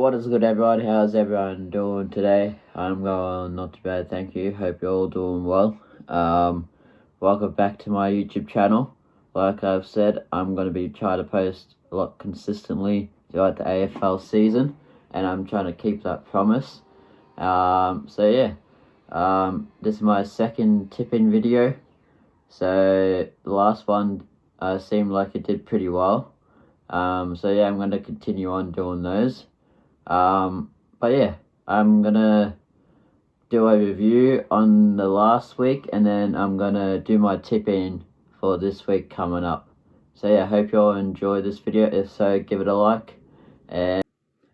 What is good, everyone? How's everyone doing today? I'm going not too bad, thank you. Hope you're all doing well. Welcome back to my YouTube channel. Like I've said, I'm going to be trying to post a lot consistently throughout the AFL season, and I'm trying to keep that promise. This is my second tip-in video. So the last one seemed like it did pretty well. I'm going to continue on doing those. I'm gonna do a review on the last week, and then I'm gonna do my tip-in for this week coming up. So yeah, hope you all enjoy this video. If so, give it a like. And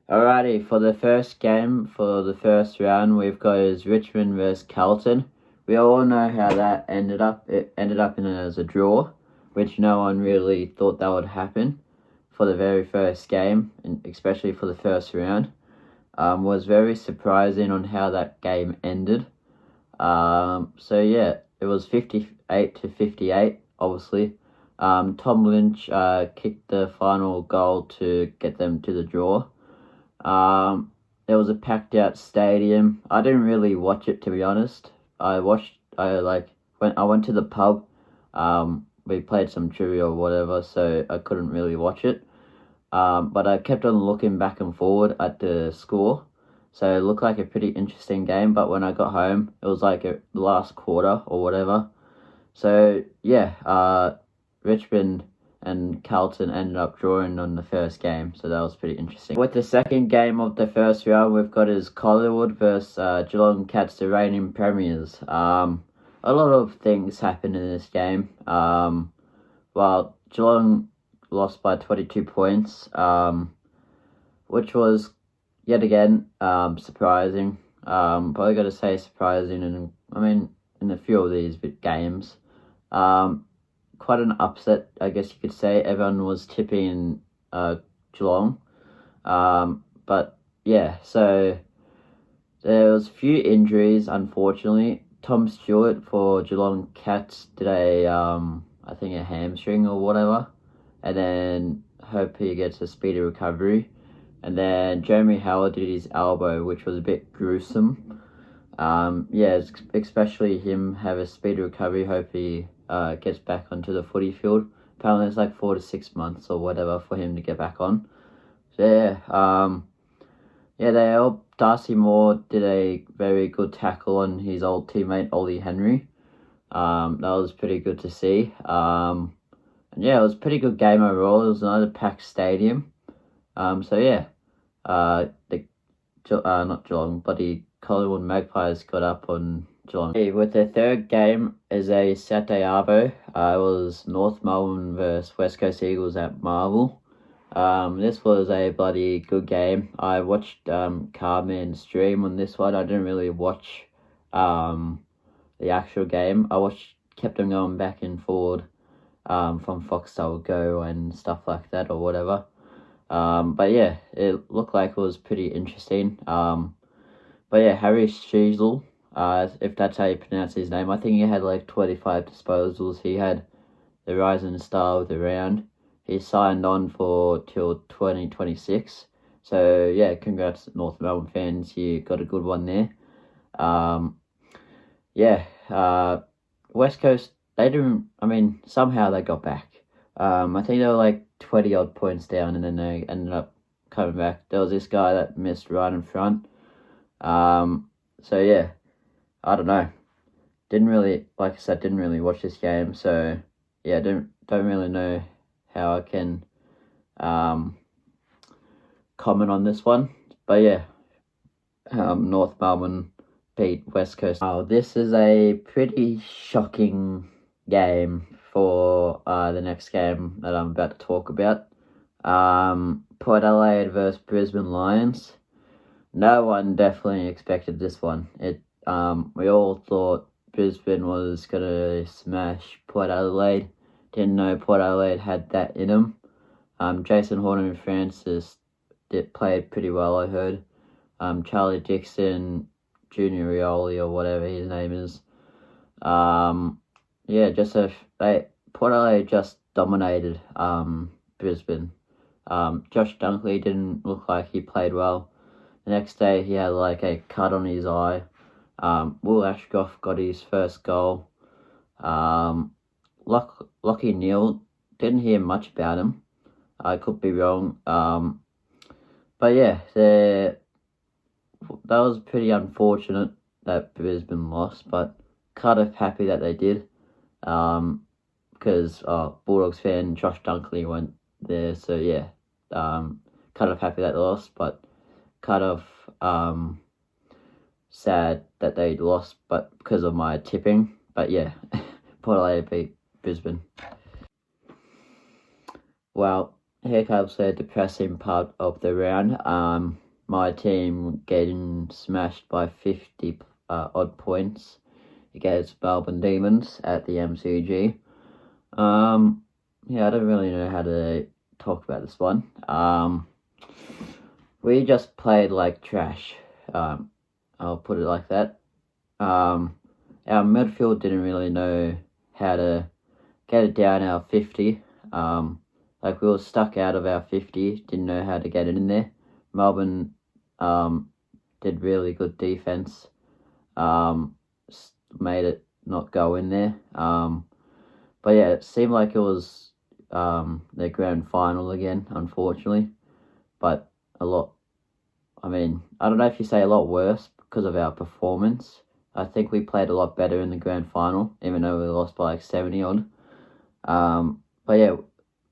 alrighty, for the first game, for the first round, we've got is Richmond versus Carlton. We all know how that ended up. It ended up as a draw, which no one really thought that would happen for the very first game, and especially for the first round. Was very surprising on how that game ended. It was 58-58, obviously. Tom Lynch kicked the final goal to get them to the draw. There was a packed out stadium. I didn't really watch it, to be honest. When I went to the pub, we played some trivia or whatever, so I couldn't really watch it. But I kept on looking back and forward at the score, so it looked like a pretty interesting game. But when I got home, it was like the last quarter or whatever. So yeah, Richmond and Carlton ended up drawing on the first game, so that was pretty interesting. With the second game of the first round, we've got is Collingwood versus Geelong Cats, the reigning premiers. A lot of things happened in this game. Geelong lost by 22 points, which was yet again surprising. Probably got to say surprising, in a few of these games. Quite an upset, I guess you could say. Everyone was tipping Geelong. But yeah, so there was a few injuries, unfortunately. Tom Stewart for Geelong Cats did a hamstring or whatever, and then hope he gets a speedy recovery. And then Jeremy Howard did his elbow, which was a bit gruesome. Especially him have a speedy recovery. Hope he gets back onto the footy field. Apparently it's like 4 to 6 months or whatever for him to get back on. So Darcy Moore did a very good tackle on his old teammate Ollie Henry. That was pretty good to see. It was a pretty good game overall. It was another packed stadium. Not Geelong, but the Collingwood Magpies got up on Geelong. With the third game is a Saturday Arvo. It was North Melbourne versus West Coast Eagles at Marvel. This was a bloody good game. I watched Carmen's stream on this one. I didn't really watch the actual game. Kept on going back and forward from Foxtel Go and stuff like that or whatever. It looked like it was pretty interesting. Harry Sheasel, if that's how you pronounce his name, I think he had like 25 disposals. He had the rising star of the round. He signed on till 2026. So yeah, congrats North Melbourne fans. You got a good one there. West Coast, somehow they got back. I think they were like 20 odd points down, and then they ended up coming back. There was this guy that missed right in front. I don't know. Didn't really watch this game, so yeah, don't really know how I can comment on this one. But yeah, North Melbourne beat West Coast. This is a pretty shocking game for the next game that I'm about to talk about. Port Adelaide versus Brisbane Lions. No one definitely expected this one. We all thought Brisbane was gonna smash Port Adelaide. Didn't know Port Adelaide had that in them. Jason Horner and Francis played pretty well, I heard. Charlie Dixon, Junior Rioli or whatever his name is. Port Adelaide just dominated Brisbane. Josh Dunkley didn't look like he played well. The next day he had like a cut on his eye. Will Ashcroft got his first goal. Lockie Neal, didn't hear much about him. I could be wrong. But yeah, that was pretty unfortunate that Brisbane lost, but kind of happy that they did. Because Bulldogs fan Josh Dunkley went there, so yeah, kind of happy that they lost, but kind of sad that they lost, but because of my tipping. But yeah, Port Adelaide beat Brisbane. Well, here comes the depressing part of the round. My team getting smashed by 50 odd points against Melbourne Demons at the MCG. Yeah, I don't really know how to talk about this one. We just played like trash. I'll put it like that. Our midfield didn't really know how to get it down our 50. Like we were stuck out of our 50, didn't know how to get it in there. Melbourne did really good defense, made it not go in there. But yeah, it seemed like it was their grand final again, unfortunately. But I don't know if you say a lot worse because of our performance. I think we played a lot better in the grand final, even though we lost by like 70 odd. But yeah,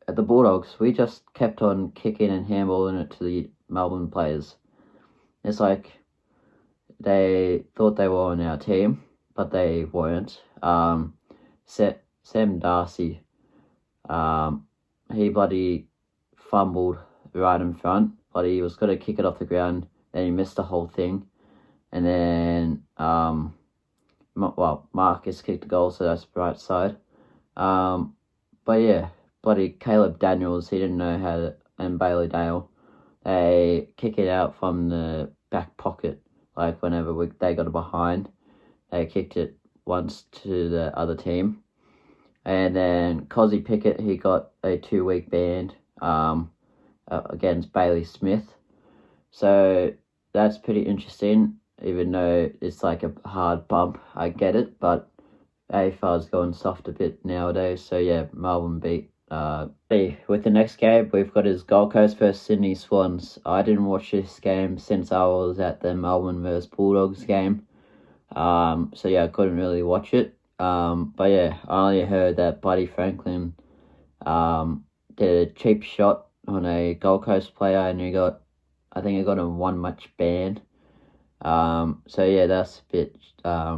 at the Bulldogs, we just kept on kicking and handballing it to the Melbourne players. It's like they thought they were on our team, but they weren't. Sam Darcy, he bloody fumbled right in front, but he was going to kick it off the ground, then he missed the whole thing. And then, Marcus kicked the goal, so that's the right side. But yeah, bloody Caleb Daniels, he didn't know how to, and Bailey Dale, they kick it out from the back pocket. Like whenever they got it behind, they kicked it once to the other team. And then Cozzy Pickett, he got a 2-week ban against Bailey Smith. So that's pretty interesting, even though it's like a hard bump. I get it, but AFL's going soft a bit nowadays. So yeah, Melbourne beat. With the next game, we've got his Gold Coast versus Sydney Swans. I didn't watch this game since I was at the Melbourne versus Bulldogs game. So yeah, I couldn't really watch it. But yeah, I only heard that Buddy Franklin did a cheap shot on a Gold Coast player, and I think he got a 1 match ban. So yeah, that's a bit. I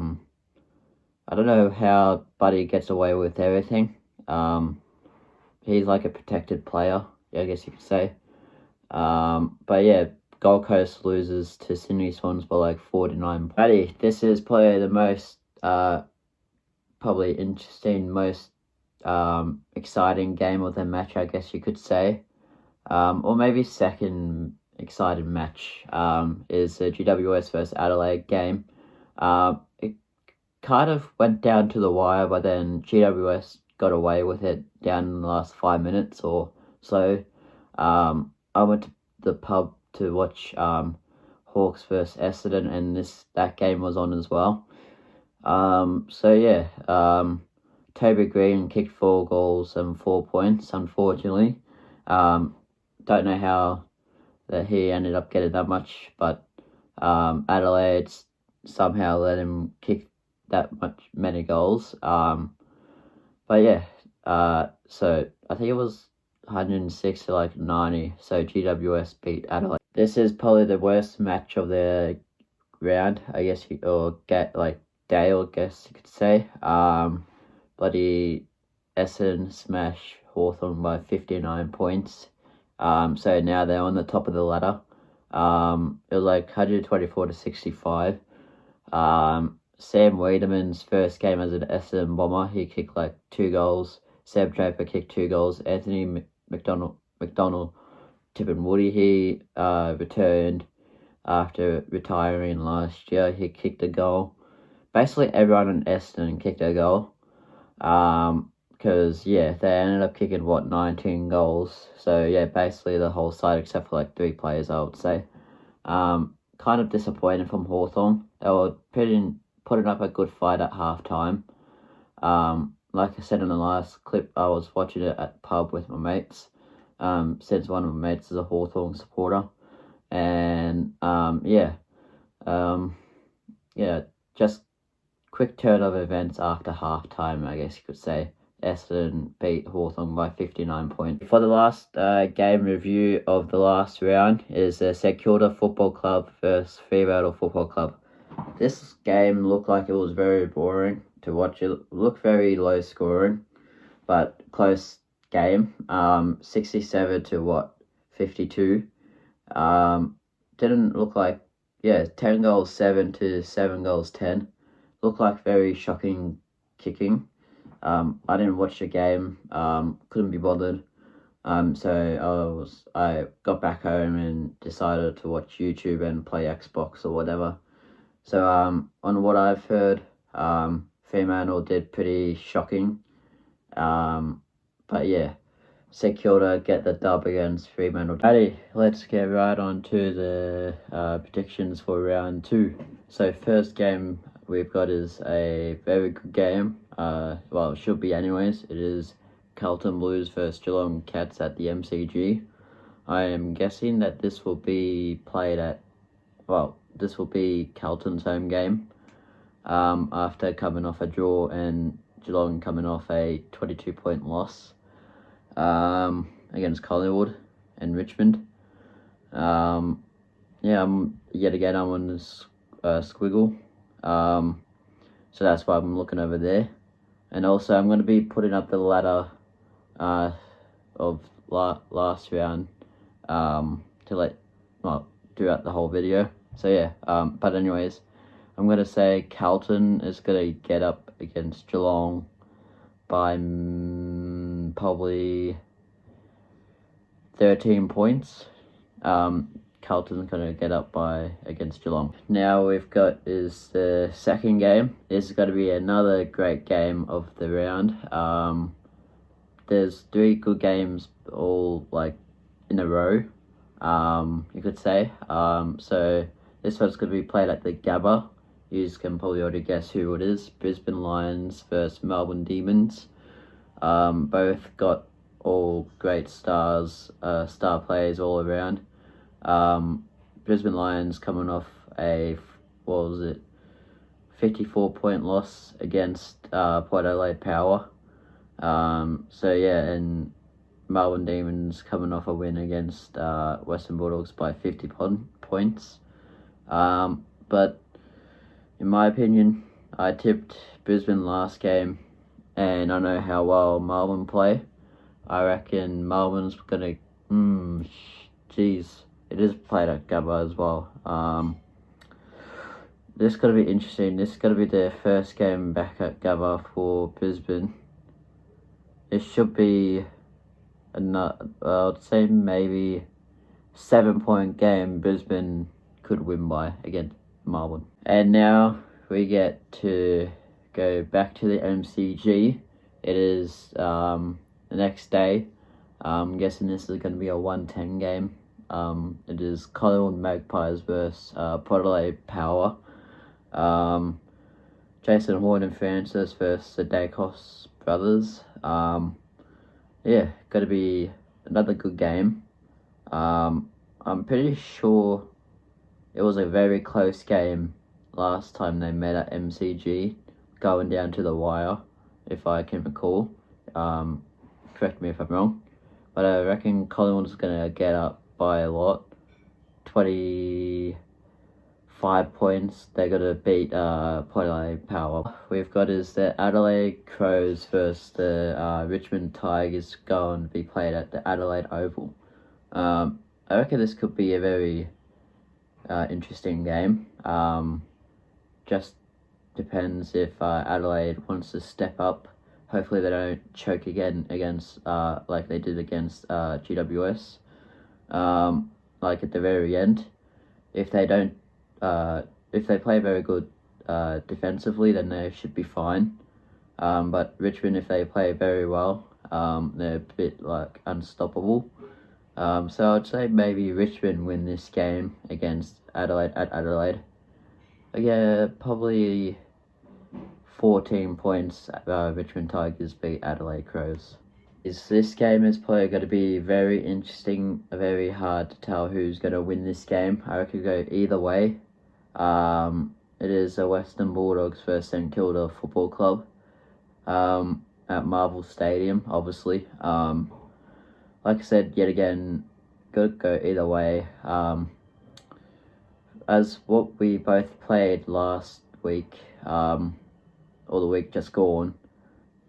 don't know how Buddy gets away with everything. He's like a protected player, I guess you could say. But yeah, Gold Coast loses to Sydney Swans by like 49. Buddy, this is probably the most probably interesting, most exciting game of the match, I guess you could say. Or maybe second exciting match is the GWS versus Adelaide game. It kind of went down to the wire, but then GWS got away with it down in the last 5 minutes or so. I went to the pub to watch Hawks versus Essendon, and that game was on as well. So yeah, Toby Green kicked 4 goals and 4 points, unfortunately. Don't know how that he ended up getting that much, but Adelaide somehow let him kick that many goals. But yeah, so I think it was 106 to like 90, so GWS beat Adelaide. This is probably the worst match of the round, I guess, day, I guess you could say. Bloody Essendon smash Hawthorn by 59 points. So now they're on the top of the ladder. It was like 124 to 65. Sam Wiedemann's first game as an Essendon Bomber, he kicked like 2 goals. Sam Draper kicked 2 goals. Anthony McDonald Tippenwoody, he returned after retiring last year. He kicked a goal. Basically everyone in Essendon kicked a goal. Because yeah, they ended up kicking 19 goals. So yeah, basically the whole side except for like 3 players, I would say. kind of disappointed from Hawthorn. They were putting up a good fight at halftime. Like I said in the last clip, I was watching it at the pub with my mates. Since one of my mates is a Hawthorn supporter, and just quick turn of events after halftime, I guess you could say. Essendon beat Hawthorn by 59 points. For the last game review of the last round is the St Kilda Football Club versus Fremantle Football Club. This game looked like it was very boring to watch. It looked very low scoring, but close game. 67 to 52. Didn't look like 10 goals 7 to 7 goals 10. Looked like very shocking kicking. I didn't watch the game. Couldn't be bothered. So I got back home and decided to watch YouTube and play Xbox or whatever. So on what I've heard, Fremantle did pretty shocking. But yeah, St Kilda get the dub against Fremantle. Alrighty, let's get right on to the predictions for round 2. So first game we've got is a very good game. Well, it should be anyways. It is Carlton Blues versus Geelong Cats at the MCG. I am guessing that this will be played at, this will be Carlton's home game. After coming off a draw and Geelong coming off a 22-point loss against Collingwood and Richmond. I'm on this squiggle. So that's why I'm looking over there. And also I'm going to be putting up the ladder of last round throughout the whole video. So yeah, but anyways, I'm going to say Carlton is going to get up against Geelong by probably 13 points. Carlton's going to get up against Geelong. Now we've got is the second game. This is going to be another great game of the round. There's 3 good games all in a row, you could say. So this one's going to be played at the Gabba. You can probably already guess who it is. Brisbane Lions versus Melbourne Demons. Both got all great star players all around. Brisbane Lions coming off a 54-point loss against Port Adelaide Power. And Melbourne Demons coming off a win against Western Bulldogs by 50 points. But in my opinion, I tipped Brisbane last game, and I know how well Melbourne play. I reckon Melbourne's gonna. It is played at Gabba as well. This is gonna be interesting. This is gonna be their first game back at Gabba for Brisbane. It should be I'd say maybe 7-point game Brisbane could win by against Melbourne. And now we get to go back to the MCG. It is the next day. I'm guessing this is going to be a 1:10 game. It is Collingwood Magpies versus Port Adelaide Power. Jason Horn and Francis versus the Dacos brothers. Going to be another good game. I'm pretty sure it was a very close game last time they met at MCG, going down to the wire, if I can recall. Correct me if I'm wrong. But I reckon Collingwood's going to get up by a lot. 25 points. They're going to beat Port Adelaide Power. We've got is the Adelaide Crows versus the Richmond Tigers going to be played at the Adelaide Oval. I reckon this could be a very interesting game. Just depends if Adelaide wants to step up. Hopefully they don't choke again against like they did against GWS. Like at the very end, if they don't, if they play very good defensively, then they should be fine. But Richmond, if they play very well, they're a bit unstoppable. So I'd say maybe Richmond win this game against Adelaide at Adelaide. Yeah, probably 14 points. Richmond Tigers beat Adelaide Crows. This game is probably going to be very interesting, very hard to tell who's going to win this game. I reckon go either way. It is the Western Bulldogs versus St Kilda Football Club at Marvel Stadium, obviously. Like I said, yet again, could go either way. As what we both played last week, or the week just gone,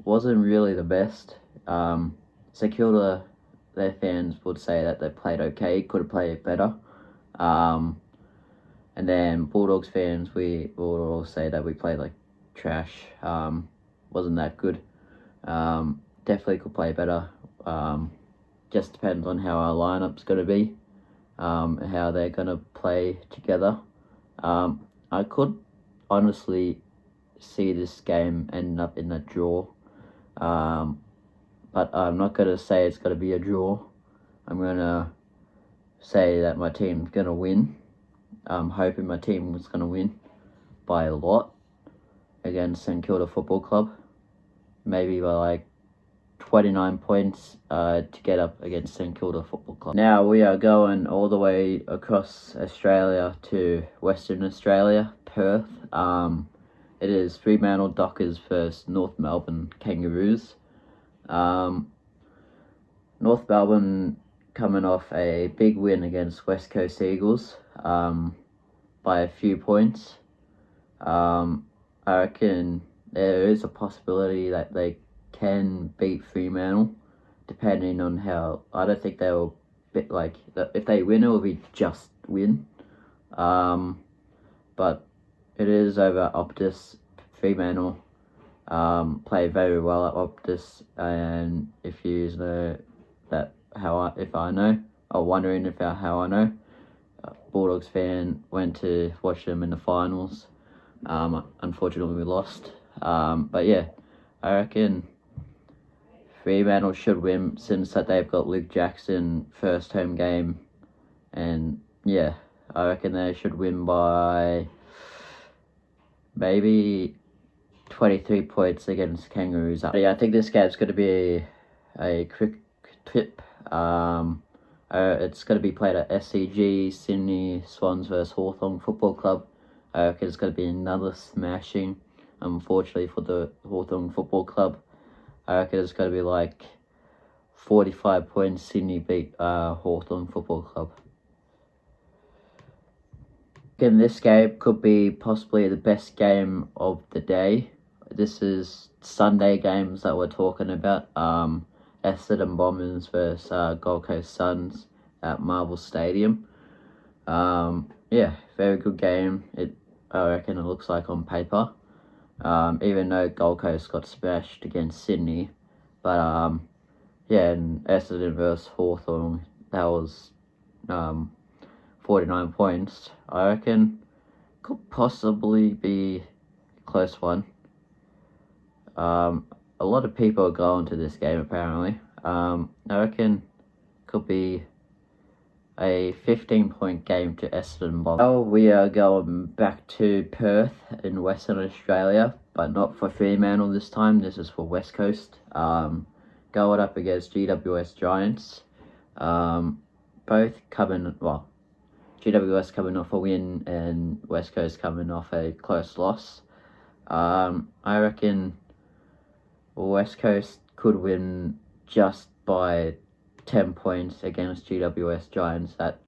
wasn't really the best. St Kilda, their fans would say that they played okay, could have played better. And then Bulldogs fans, we will all say that we played like trash. Wasn't that good. Definitely could play better. Just depends on how our lineup's going to be, how they're going to play together. I could honestly see this game end up in a draw, but I'm not going to say it's going to be a draw. I'm going to say that my team's going to win. I'm hoping my team was going to win by a lot against St Kilda Football Club, maybe by like 29 points to get up against St Kilda Football Club. Now we are going all the way across Australia to Western Australia, Perth. It is Fremantle Dockers versus North Melbourne Kangaroos. North Melbourne coming off a big win against West Coast Eagles by a few points. I reckon there is a possibility that they can beat Fremantle, depending on how. I don't think they will bit like if they win, it will be just win. But it is over Optus. Fremantle play very well at Optus, and if you know that if I know, or wondering about how I know, Bulldogs fan went to watch them in the finals. Unfortunately, we lost. But yeah, I reckon Fremantle should win since that they've got Luke Jackson first home game, and yeah, I reckon they should win by maybe 23 points against Kangaroos. Yeah, I think this game's going to be a quick tip. It's going to be played at SCG, Sydney Swans versus Hawthorn Football Club. I reckon it's going to be another smashing, unfortunately, for the Hawthorn Football Club. I reckon it's going to be like 45 points. Sydney beat Hawthorn Football Club. Again, this game could be possibly the best game of the day. This is Sunday games that we're talking about. Essendon Bombers versus Gold Coast Suns at Marvel Stadium. Yeah, very good game. I reckon it looks like on paper. Even though Gold Coast got smashed against Sydney. But, yeah, and Essendon versus Hawthorn, that was 49 points. I reckon could possibly be a close one. A lot of people are going to this game, apparently. I reckon could be a 15-point game to Essendon Bombers. Well, we are going back to Perth in Western Australia, but not for Fremantle this time. This is for West Coast. Going up against GWS Giants. Both coming, well, GWS coming off a win and West Coast coming off a close loss. I reckon West Coast could win just by 10 points against GWS Giants at